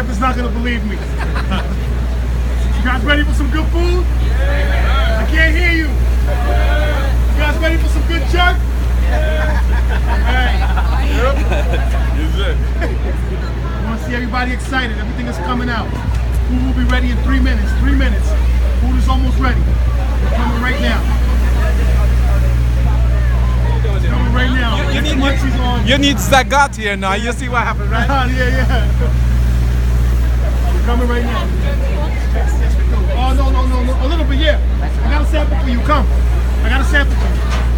wife is not gonna believe me. You guys ready for some good food? I can't hear you. You guys ready for some good jerk? Alright. I want to see everybody excited. Everything is coming out. Food will be ready in 3 minutes. 3 minutes. Food is almost ready. It's coming right now. It's coming right now. You need Zagat here now. You see what happened, right? Yeah. We're coming right now. Oh, no. A little bit, yeah. I got a sample for you. Come. I got a sample for you.